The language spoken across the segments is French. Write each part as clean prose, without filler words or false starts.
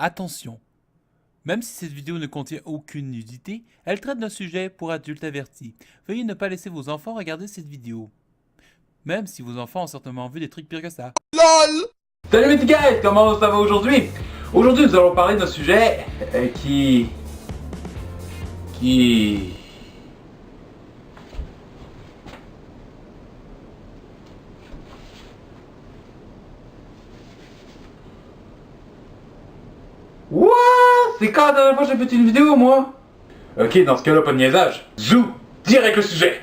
Attention! Même si cette vidéo ne contient aucune nudité, elle traite d'un sujet pour adultes avertis. Veuillez ne pas laisser vos enfants regarder cette vidéo. Même si vos enfants ont certainement vu des trucs pires que ça. LOL! Salut mes petits guys, comment ça va aujourd'hui? Aujourd'hui nous allons parler d'un sujet qui... What? C'est quand la dernière fois que j'ai fait une vidéo moi? Ok, dans ce cas-là, pas de niaisage. Zou! Direct le sujet!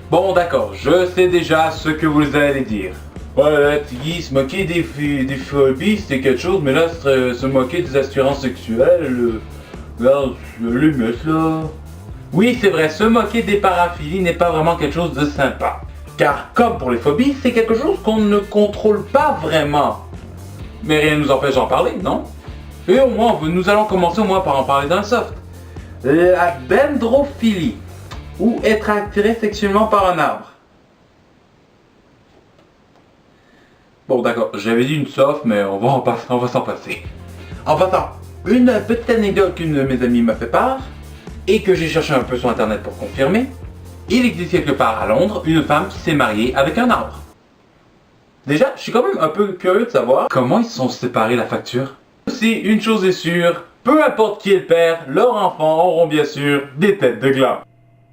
Bon d'accord, je sais déjà ce que vous allez dire. Ouais, là, Tiggy, se moquer des phobies, c'était quelque chose, mais là, se moquer des assurances sexuelles, là, les mecs, là... Oui, c'est vrai, se moquer des paraphilies n'est pas vraiment quelque chose de sympa. Car comme pour les phobies, c'est quelque chose qu'on ne contrôle pas vraiment. Mais rien ne nous empêche d'en parler, non? Et au moins, nous allons commencer au moins par en parler d'un soft. La dendrophilie, ou être attiré sexuellement par un arbre. Bon d'accord, j'avais dit une soft, mais on va s'en passer. En passant, une petite anecdote qu'une de mes amies m'a fait part, et que j'ai cherché un peu sur internet pour confirmer. Il existe quelque part à Londres une femme qui s'est mariée avec un arbre. Déjà, je suis quand même un peu curieux de savoir comment ils se sont séparés la facture. Si une chose est sûre, peu importe qui est le père, leurs enfants auront bien sûr des têtes de gland.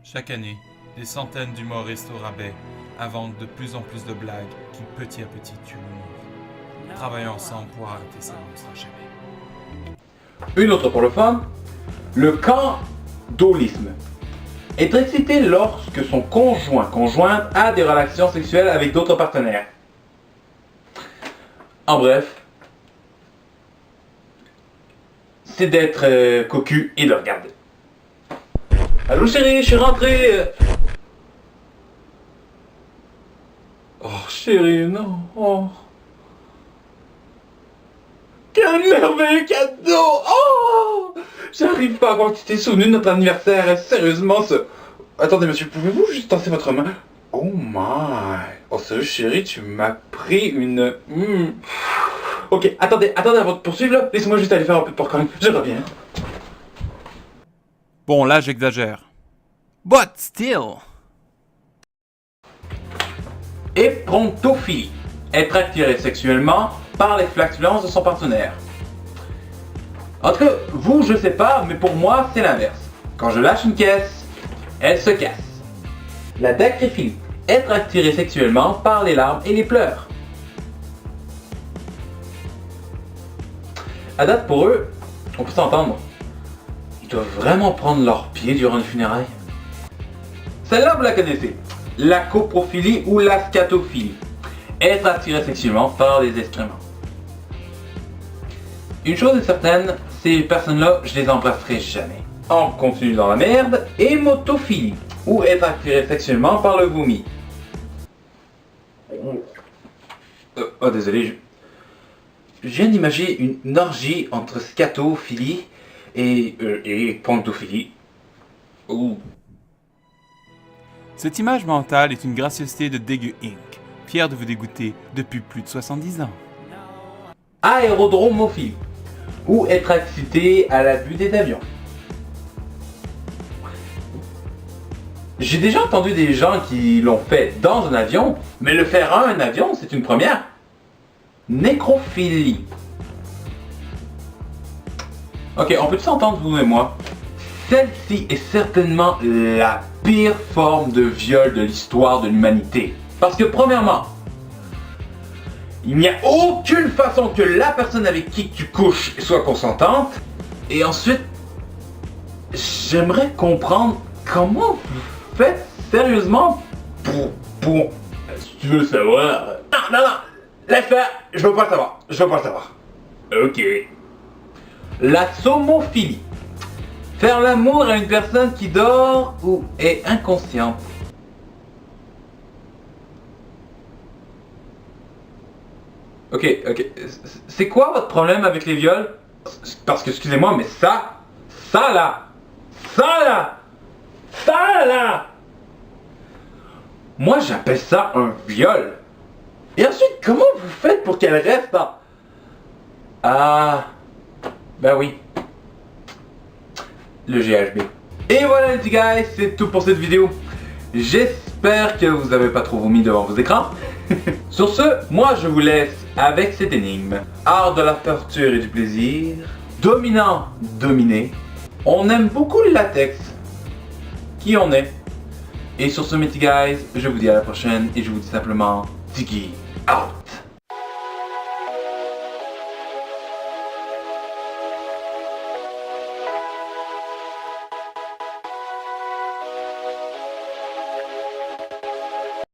Chaque année, des centaines d'humoristes au rabais inventent de plus en plus de blagues qui petit à petit tuent l'humour. Travaillons ensemble pour arrêter ça monstre à jamais. Une autre pour le fun, le candolisme. Être excité lorsque son conjointe a des relations sexuelles avec d'autres partenaires. En bref, c'est d'être cocu et de regarder. Allô chérie, je suis rentré. Oh chérie, non. Oh. Quel merveilleux cadeau! Oh! J'arrive pas à croire que tu t'es souvenu de notre anniversaire. Sérieusement, ce... Attendez monsieur, pouvez-vous juste tasser votre main? Oh my! Oh sérieux chérie, tu m'as pris une... Ok, attendez, avant de poursuivre là, laissez-moi juste aller faire un peu de popcorn. Je reviens. Bon, là j'exagère. But still! Éprontophilie. Être attiré sexuellement par les flatulences de son partenaire. En tout cas, vous, je sais pas, mais pour moi, c'est l'inverse. Quand je lâche une caisse, elle se casse. La dacryphilie. Être attiré sexuellement par les larmes et les pleurs. À date, pour eux, on peut s'entendre. Ils doivent vraiment prendre leurs pieds durant les funérailles. Celle-là, vous la connaissez. La coprophilie ou la scatophilie. Être attiré sexuellement par les excréments. Une chose est certaine, ces personnes-là, je les embrasserai jamais. On continue dans la merde. Hémotophilie, ou être attiré sexuellement par le vomi. Oh désolé, je viens d'imaginer une orgie entre scatophilie et pontophilie. Ouh. Cette image mentale est une gracieuseté de Dégueu Inc., fier de vous dégoûter depuis plus de 70 ans. Aérodromophilie, ou être excité à la vue des avions. J'ai déjà entendu des gens qui l'ont fait dans un avion, mais le faire à un avion, c'est une première. Nécrophilie. Ok, on peut s'entendre vous et moi. Celle-ci est certainement la pire forme de viol de l'histoire de l'humanité. Parce que premièrement, il n'y a aucune façon que la personne avec qui tu couches soit consentante. Et ensuite, j'aimerais comprendre comment vous faites sérieusement pour... Si tu veux le savoir... Non, laisse faire, je veux pas le savoir. Ok. La somophilie. Faire l'amour à une personne qui dort ou est inconsciente. Ok. C'est quoi votre problème avec les viols? Parce que, excusez-moi, mais ça là, moi j'appelle ça un viol. Et ensuite, comment vous faites pour qu'elle reste en... Ah... Ben oui. Le GHB. Et voilà les petits guys, c'est tout pour cette vidéo. J'espère que vous n'avez pas trop vomi devant vos écrans. Sur ce, moi je vous laisse avec cette énigme. Art de la torture et du plaisir. Dominant, dominé. On aime beaucoup le latex. Qui on est? Et sur ce, mes petits guys, je vous dis à la prochaine et je vous dis simplement Tiggy out.